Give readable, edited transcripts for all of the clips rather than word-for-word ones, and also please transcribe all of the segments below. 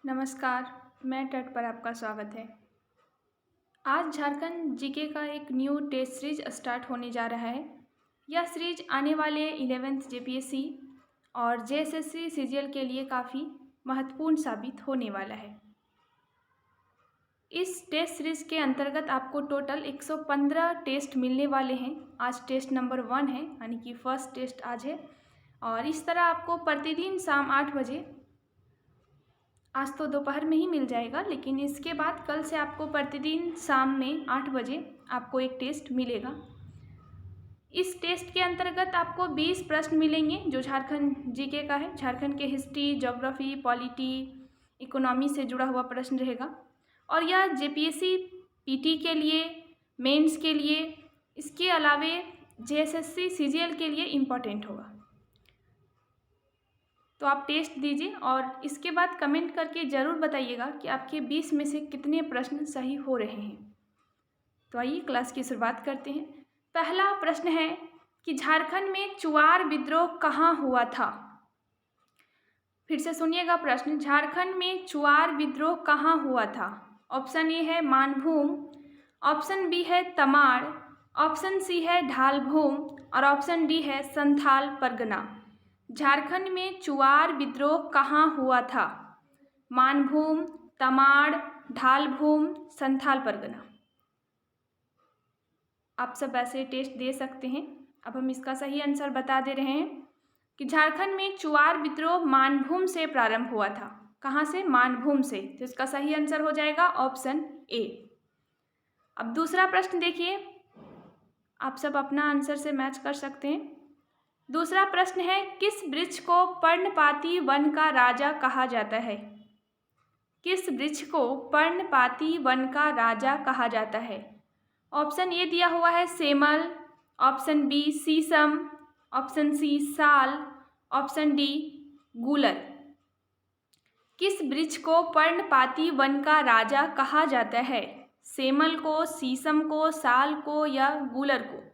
नमस्कार, मैं तट पर आपका स्वागत है। आज झारखंड जीके का एक न्यू टेस्ट सीरीज स्टार्ट होने जा रहा है। यह सीरीज आने वाले 11th जेपीएससी और जेएसएससी सीजीएल के लिए काफ़ी महत्वपूर्ण साबित होने वाला है। इस टेस्ट सीरीज के अंतर्गत आपको टोटल 115 टेस्ट मिलने वाले हैं। आज टेस्ट नंबर 1 है, यानी कि फर्स्ट टेस्ट आज है। और इस तरह आपको प्रतिदिन शाम 8 बजे, आज तो दोपहर में ही मिल जाएगा, लेकिन इसके बाद कल से आपको प्रतिदिन शाम में 8 बजे आपको एक टेस्ट मिलेगा। इस टेस्ट के अंतर्गत आपको 20 प्रश्न मिलेंगे जो झारखंड जीके का है। झारखंड के हिस्ट्री, ज्योग्राफी, पॉलिटी, इकोनॉमी से जुड़ा हुआ प्रश्न रहेगा। और यह जेपीएससी पीटी के लिए, मेंस के लिए, इसके अलावे जेएसएससी सीजीएल के लिए इम्पॉर्टेंट होगा। तो आप टेस्ट दीजिए और इसके बाद कमेंट करके ज़रूर बताइएगा कि आपके 20 में से कितने प्रश्न सही हो रहे हैं। तो आइए क्लास की शुरुआत करते हैं। पहला प्रश्न है कि झारखंड में चुआर विद्रोह कहाँ हुआ था। फिर से सुनिएगा प्रश्न, झारखंड में चुआर विद्रोह कहाँ हुआ था। ऑप्शन ए है मानभूम, ऑप्शन बी है तमाड़, ऑप्शन सी है ढालभूम और ऑप्शन डी है संथाल परगना। झारखंड में चुआर विद्रोह कहाँ हुआ था। मानभूम, तमाड़, ढालभूम, संथाल परगना। आप सब ऐसे टेस्ट दे सकते हैं। अब हम इसका सही आंसर बता दे रहे हैं कि झारखंड में चुआर विद्रोह मानभूम से प्रारंभ हुआ था। कहाँ से? मानभूम से। तो इसका सही आंसर हो जाएगा ऑप्शन ए। अब दूसरा प्रश्न देखिए, आप सब अपना आंसर से मैच कर सकते हैं। दूसरा प्रश्न है, किस वृक्ष को पर्णपाती वन का राजा कहा जाता है। किस वृक्ष को पर्णपाती वन का राजा कहा जाता है। ऑप्शन ए दिया हुआ है सेमल, ऑप्शन बी शीशम, ऑप्शन सी साल, ऑप्शन डी गूलर। किस वृक्ष को पर्णपाती वन का राजा कहा जाता है। सेमल को, शीशम को, साल को या गूलर को।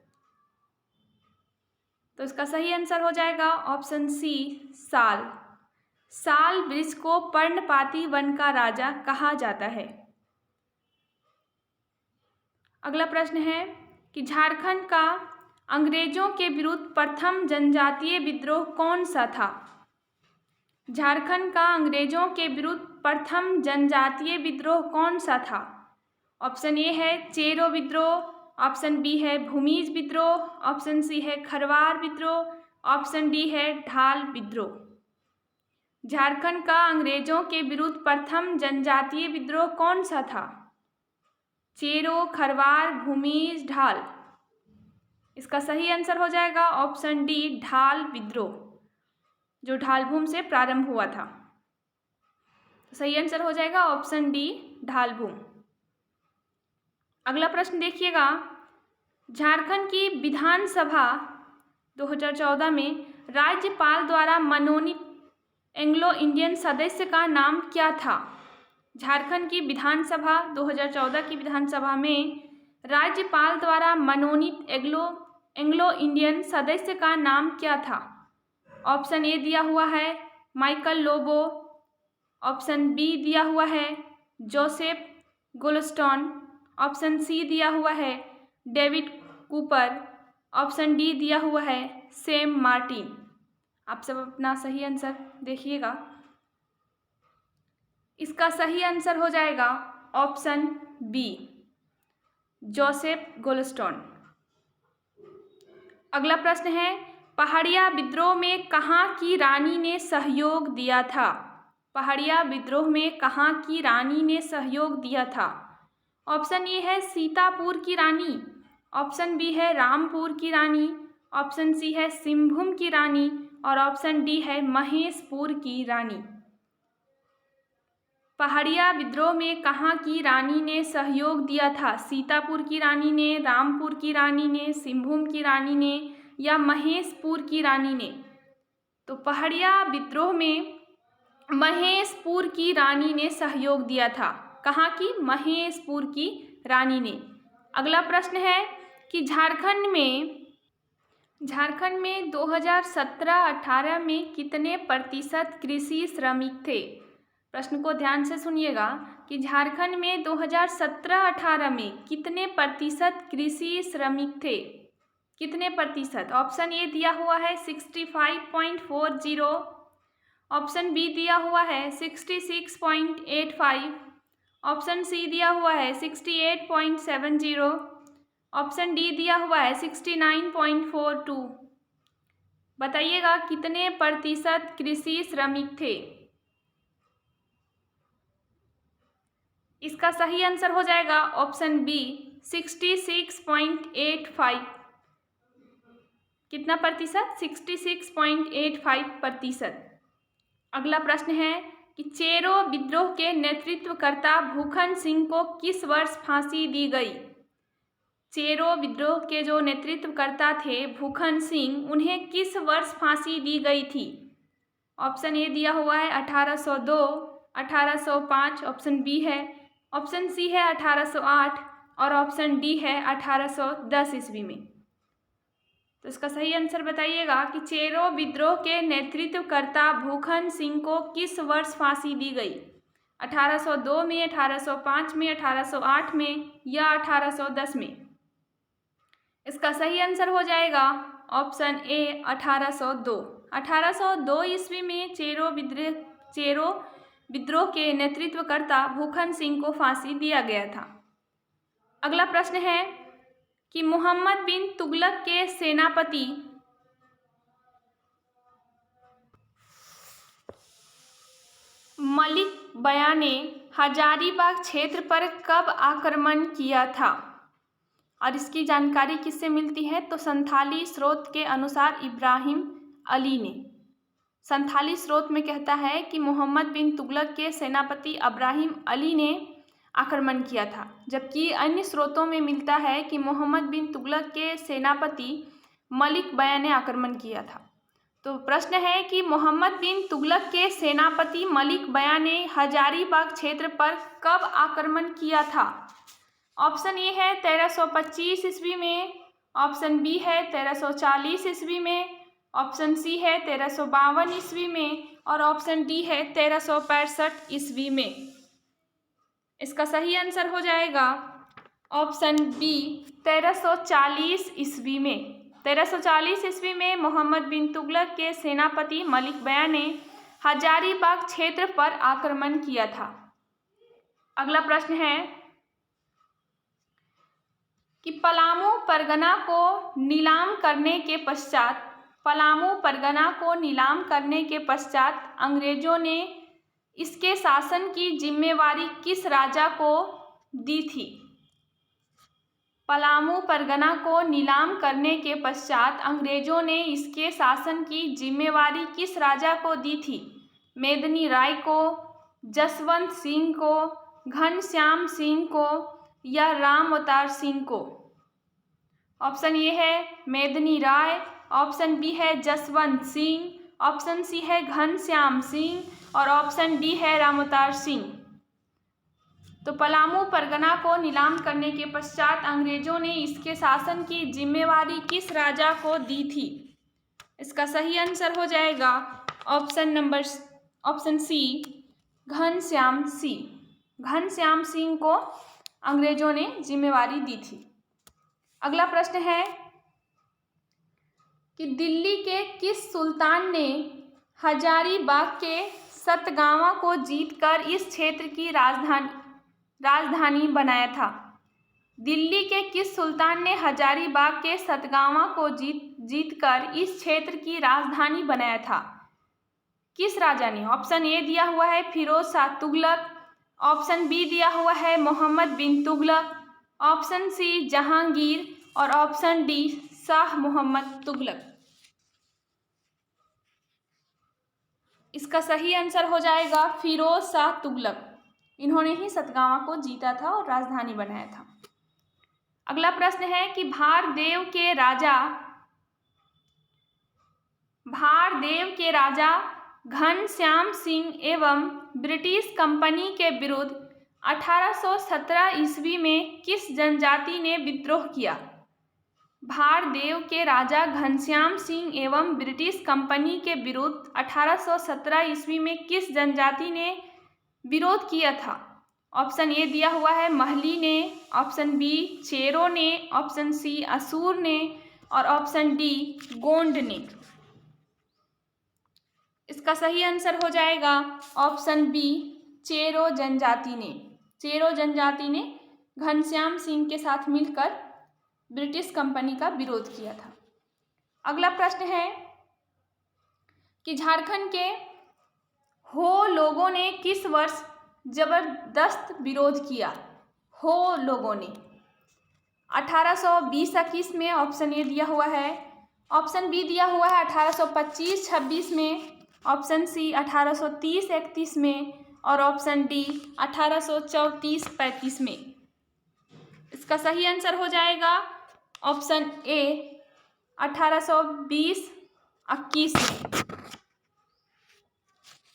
तो इसका सही आंसर हो जाएगा ऑप्शन सी साल। साल वृक्ष को पर्णपाती वन का राजा कहा जाता है। अगला प्रश्न है कि झारखंड का अंग्रेजों के विरुद्ध प्रथम जनजातीय विद्रोह कौन सा था। झारखंड का अंग्रेजों के विरुद्ध प्रथम जनजातीय विद्रोह कौन सा था। ऑप्शन ए है चेरो विद्रोह, ऑप्शन बी है भूमिज विद्रोह, ऑप्शन सी है खरवार विद्रोह, ऑप्शन डी है ढाल विद्रोह। झारखंड का अंग्रेजों के विरुद्ध प्रथम जनजातीय विद्रोह कौन सा था। चेरो, खरवार, भूमिज, ढाल। इसका सही आंसर हो जाएगा ऑप्शन डी ढाल विद्रोह, जो ढालभूम से प्रारंभ हुआ था। सही आंसर हो जाएगा ऑप्शन डी ढालभूम। अगला प्रश्न देखिएगा, झारखंड की विधानसभा 2014 में राज्यपाल द्वारा मनोनीत एंग्लो इंडियन सदस्य का नाम क्या था। झारखंड की विधानसभा 2014 की विधानसभा में राज्यपाल द्वारा मनोनीत एंग्लो इंडियन सदस्य का नाम क्या था। ऑप्शन ए दिया हुआ है माइकल लोबो, ऑप्शन बी दिया हुआ है जोसेफ गोल्डस्टोन, ऑप्शन सी दिया हुआ है डेविड कूपर, ऑप्शन डी दिया हुआ है सैम मार्टिन। आप सब अपना सही आंसर देखिएगा। इसका सही आंसर हो जाएगा ऑप्शन बी जोसेफ गोल्डस्टोन। अगला प्रश्न है, पहाड़िया विद्रोह में कहाँ की रानी ने सहयोग दिया था। पहाड़िया विद्रोह में कहाँ की रानी ने सहयोग दिया था। ऑप्शन ए है सीतापुर की रानी, ऑप्शन बी है रामपुर की रानी, ऑप्शन सी है सिंहभूम की रानी और ऑप्शन डी है महेशपुर की रानी। पहाड़िया विद्रोह में कहाँ की रानी ने सहयोग दिया था। सीतापुर की रानी ने, रामपुर की रानी ने, सिंहभूम की रानी ने या महेशपुर की रानी ने। तो पहाड़िया विद्रोह में महेशपुर की रानी ने सहयोग दिया था। कहाँ की? महेशपुर की रानी ने। अगला प्रश्न है कि झारखंड में 2017-18 में कितने प्रतिशत कृषि श्रमिक थे। प्रश्न को ध्यान से सुनिएगा कि झारखंड में 2017-18 में कितने प्रतिशत कृषि श्रमिक थे? कितने प्रतिशत? ऑप्शन ए दिया हुआ है 65.40, ऑप्शन बी दिया हुआ है 66.85, ऑप्शन सी दिया हुआ है 68.70, ऑप्शन डी दिया हुआ है 69.42। बताइएगा कितने प्रतिशत कृषि श्रमिक थे? इसका सही आंसर हो जाएगा ऑप्शन बी 66.85। कितना प्रतिशत? 66.85%। अगला प्रश्न है कि चेरो विद्रोह के नेतृत्वकर्ता भूखन सिंह को किस वर्ष फांसी दी गई? चेरो विद्रोह के जो नेतृत्वकर्ता थे भूखन सिंह, उन्हें किस वर्ष फांसी दी गई थी? ऑप्शन ए दिया हुआ है 1802, 1805, ऑप्शन बी है, ऑप्शन सी है 1808 और ऑप्शन डी है 1810 ईस्वी में। तो इसका सही आंसर बताइएगा कि चेरो विद्रोह के नेतृत्वकर्ता भूखन सिंह को किस वर्ष फांसी दी गई? 1802 में, 1805 में, 1808 में या 1810 में? इसका सही आंसर हो जाएगा ऑप्शन ए 1802। 1802 ईस्वी में चेरो विद्रोह के नेतृत्वकर्ता भूखन सिंह को फांसी दिया गया था। अगला प्रश्न है कि मोहम्मद बिन तुगलक के सेनापति मलिक बया ने हजारीबाग क्षेत्र पर कब आक्रमण किया था? और इसकी जानकारी किससे मिलती है? तो संथाली स्रोत के अनुसार इब्राहिम अली ने। संथाली स्रोत में कहता है कि मोहम्मद बिन तुगलक के सेनापति इब्राहिम अली ने आक्रमण किया था, जबकि अन्य स्रोतों में मिलता है कि मोहम्मद बिन तुगलक के सेनापति मलिक बया ने आक्रमण किया था। तो प्रश्न है कि मोहम्मद बिन तुगलक के सेनापति मलिक बया ने हजारीबाग क्षेत्र पर कब आक्रमण किया था? ऑप्शन ए है 1325 ईस्वी में, ऑप्शन बी है 1340 ईस्वी में, ऑप्शन सी है 1352 ईस्वी में और ऑप्शन डी है 1365 ईस्वी में। इसका सही आंसर हो जाएगा ऑप्शन बी 1340 ईस्वी में। 1340 ईस्वी में मोहम्मद बिन तुगलक के सेनापति मलिक बया ने हजारीबाग क्षेत्र पर आक्रमण किया था। अगला प्रश्न है कि पलामू परगना को नीलाम करने के पश्चात अंग्रेजों ने इसके शासन की जिम्मेवारी किस राजा को दी थी? पलामू परगना को नीलाम करने के पश्चात अंग्रेजों ने इसके शासन की जिम्मेवारी किस राजा को दी थी? मेदिनी राय को, जसवंत सिंह को, घनश्याम सिंह को या राम अवतार सिंह को? ऑप्शन ए है मेदिनी राय, ऑप्शन बी है जसवंत सिंह, ऑप्शन सी है घनश्याम सिंह और ऑप्शन डी है राम अवतार सिंह। तो पलामू परगना को नीलाम करने के पश्चात अंग्रेजों ने इसके शासन की जिम्मेवारी किस राजा को दी थी? इसका सही आंसर हो जाएगा ऑप्शन सी घनश्याम सिंह। घनश्याम सिंह को अंग्रेजों ने जिम्मेवारी दी थी। अगला प्रश्न है कि दिल्ली के किस सुल्तान ने हजारीबाग के सतगावा को जीतकर इस क्षेत्र की राजधानी बनाया था? दिल्ली के किस सुल्तान ने हजारीबाग के सतगावा को जीतकर इस क्षेत्र की राजधानी बनाया था? किस राजा ने? ऑप्शन ए दिया हुआ है फिरोज शाह तुगलक, ऑप्शन बी दिया हुआ है मोहम्मद बिन तुगलक, ऑप्शन सी जहांगीर और ऑप्शन डी शाह मोहम्मद तुगलक। इसका सही आंसर हो जाएगा फिरोज शाह तुगलक। इन्होंने ही सतगावा को जीता था और राजधानी बनाया था। अगला प्रश्न है कि भारदेव के राजा घनश्याम सिंह एवं ब्रिटिश कंपनी के विरुद्ध 1817 ईस्वी में किस जनजाति ने विद्रोह किया? भारदेव के राजा घनश्याम सिंह एवं ब्रिटिश कंपनी के विरुद्ध 1817 ईस्वी में किस जनजाति ने विरोध किया था? ऑप्शन ए दिया हुआ है महली ने, ऑप्शन बी चेरो ने, ऑप्शन सी असुर ने और ऑप्शन डी गोंड ने। इसका सही आंसर हो जाएगा ऑप्शन बी चेरो जनजाति ने। चेरो जनजाति ने घनश्याम सिंह के साथ मिलकर ब्रिटिश कंपनी का विरोध किया था। अगला प्रश्न है कि झारखंड के हो लोगों ने किस वर्ष जबरदस्त विरोध किया? हो लोगों ने 1820-21 में ऑप्शन ए दिया हुआ है, ऑप्शन बी दिया हुआ है 1825-26 में, ऑप्शन सी 1830-31 में और ऑप्शन डी 1834-35 में। इसका सही आंसर हो जाएगा ऑप्शन ए 1820-21 में।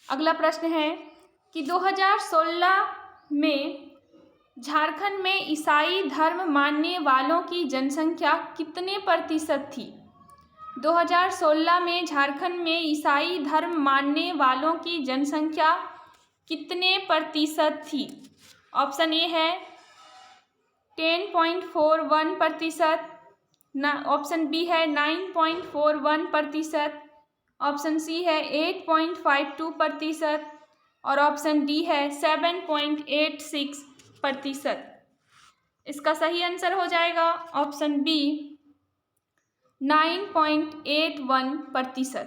अगला प्रश्न है कि 2016 में झारखंड में ईसाई धर्म मानने वालों की जनसंख्या कितने प्रतिशत थी? 2016 में झारखंड में ईसाई धर्म मानने वालों की जनसंख्या कितने प्रतिशत थी? ऑप्शन ए है 10.41%, ऑप्शन बी है 9.41%, ऑप्शन सी है 8.52% और ऑप्शन डी है 7.86%। इसका सही आंसर हो जाएगा ऑप्शन बी 9.81%।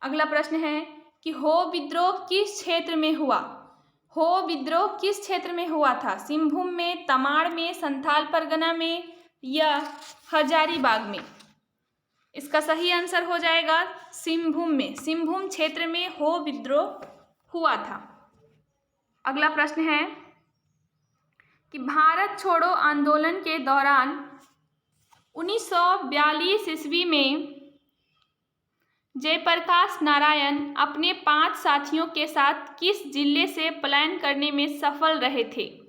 अगला प्रश्न है कि हो विद्रोह किस क्षेत्र में हुआ? हो विद्रोह किस क्षेत्र में हुआ था? सिंहभूम में, तमाड़ में, संथाल परगना में या हजारीबाग में? इसका सही आंसर हो जाएगा सिंहभूम में। सिंहभूम क्षेत्र में हो विद्रोह हुआ था। अगला प्रश्न है कि भारत छोड़ो आंदोलन के दौरान 1942 ईस्वी में जयप्रकाश नारायण अपने 5 साथियों के साथ किस जिले से पलायन करने में सफल रहे थे?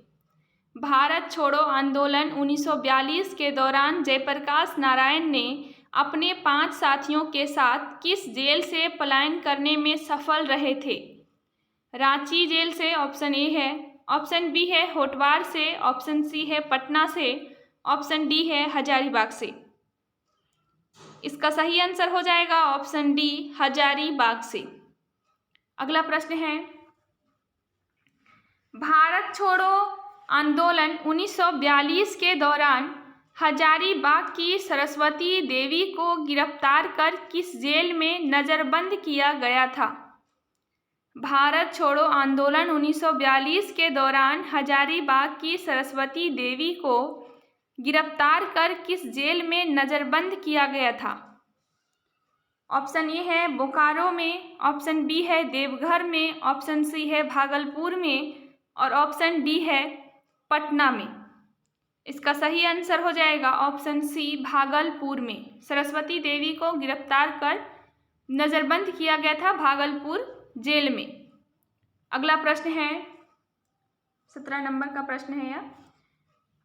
भारत छोड़ो आंदोलन 1942 के दौरान जयप्रकाश नारायण ने अपने 5 साथियों के साथ किस जेल से पलायन करने में सफल रहे थे? रांची जेल से ऑप्शन ए है, ऑप्शन बी है होटवार से, ऑप्शन सी है पटना से, ऑप्शन डी है हजारीबाग से। इसका सही आंसर हो जाएगा ऑप्शन डी हजारीबाग से। अगला प्रश्न है भारत छोड़ो आंदोलन 1942 के दौरान हजारीबाग की सरस्वती देवी को गिरफ्तार कर किस जेल में नज़रबंद किया गया था? भारत छोड़ो आंदोलन 1942 के दौरान हजारीबाग की सरस्वती देवी को गिरफ्तार कर किस जेल में नज़रबंद किया गया था? ऑप्शन ए है बोकारो में, ऑप्शन बी है देवघर में, ऑप्शन सी है भागलपुर में और ऑप्शन डी है पटना में। इसका सही आंसर हो जाएगा ऑप्शन सी भागलपुर में। सरस्वती देवी को गिरफ्तार कर नज़रबंद किया गया था भागलपुर जेल में। अगला प्रश्न है 17 नंबर का प्रश्न है यह,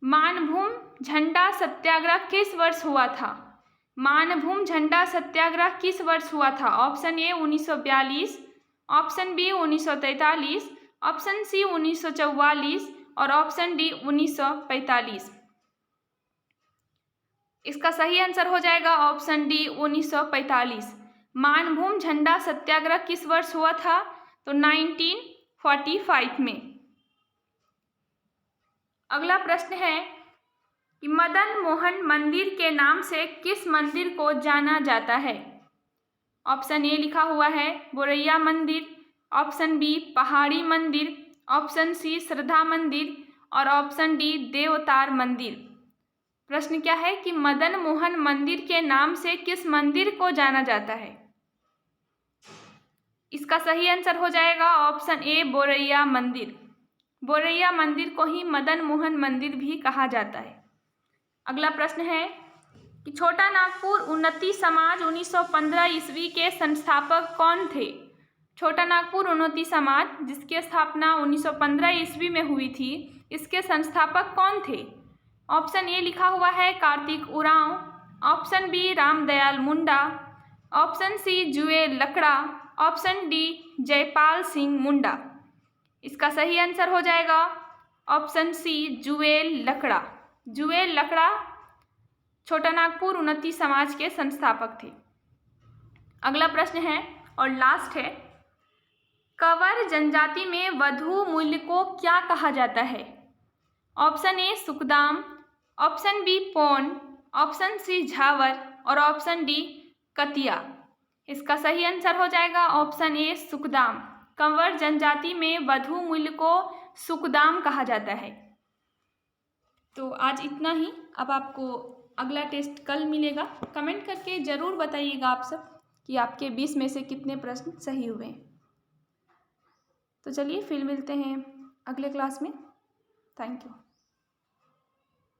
मानभूम झंडा सत्याग्रह किस वर्ष हुआ था? मानभूम झंडा सत्याग्रह किस वर्ष हुआ था? Option A 1942, option B 1943, option C 1944 और ऑप्शन डी 1945। इसका सही आंसर हो जाएगा ऑप्शन डी 1945। मानभूम झंडा सत्याग्रह किस वर्ष हुआ था? तो 1945 में। अगला प्रश्न है कि मदन मोहन मंदिर के नाम से किस मंदिर को जाना जाता है? ऑप्शन ए लिखा हुआ है बोरैया मंदिर, ऑप्शन बी पहाड़ी मंदिर, ऑप्शन सी श्रद्धा मंदिर और ऑप्शन डी देवतार मंदिर। प्रश्न क्या है कि मदन मोहन मंदिर के नाम से किस मंदिर को जाना जाता है? इसका सही आंसर हो जाएगा ऑप्शन ए बोरैया मंदिर। बोरैया मंदिर को ही मदन मोहन मंदिर भी कहा जाता है। अगला प्रश्न है कि छोटा नागपुर उन्नति समाज 1915 ईस्वी के संस्थापक कौन थे? छोटा नागपुर उन्नति समाज जिसकी स्थापना 1915 ईस्वी में हुई थी, इसके संस्थापक कौन थे? ऑप्शन ए लिखा हुआ है Kartik Oraon, option B Ramdayal Munda, option C जुए लकड़ा, ऑप्शन डी जयपाल सिंह मुंडा। इसका सही आंसर हो जाएगा ऑप्शन सी, जुएल लकड़ा। जुएल लकड़ा छोटा नागपुर उन्नति समाज के संस्थापक थे। अगला प्रश्न है और लास्ट है, कंवर जनजाति में वधु मूल्य को क्या कहा जाता है? ऑप्शन ए सुखदाम, ऑप्शन बी पौन, ऑप्शन सी झावर और ऑप्शन डी कतिया। इसका सही आंसर हो जाएगा ऑप्शन ए सुखदाम। कंवर जनजाति में वधु मूल्य को सुखदाम कहा जाता है। तो आज इतना ही। अब आपको अगला टेस्ट कल मिलेगा। कमेंट करके ज़रूर बताइएगा आप सब कि आपके 20 में से कितने प्रश्न सही हुए। तो चलिए फिर मिलते हैं अगले क्लास में। Thank you.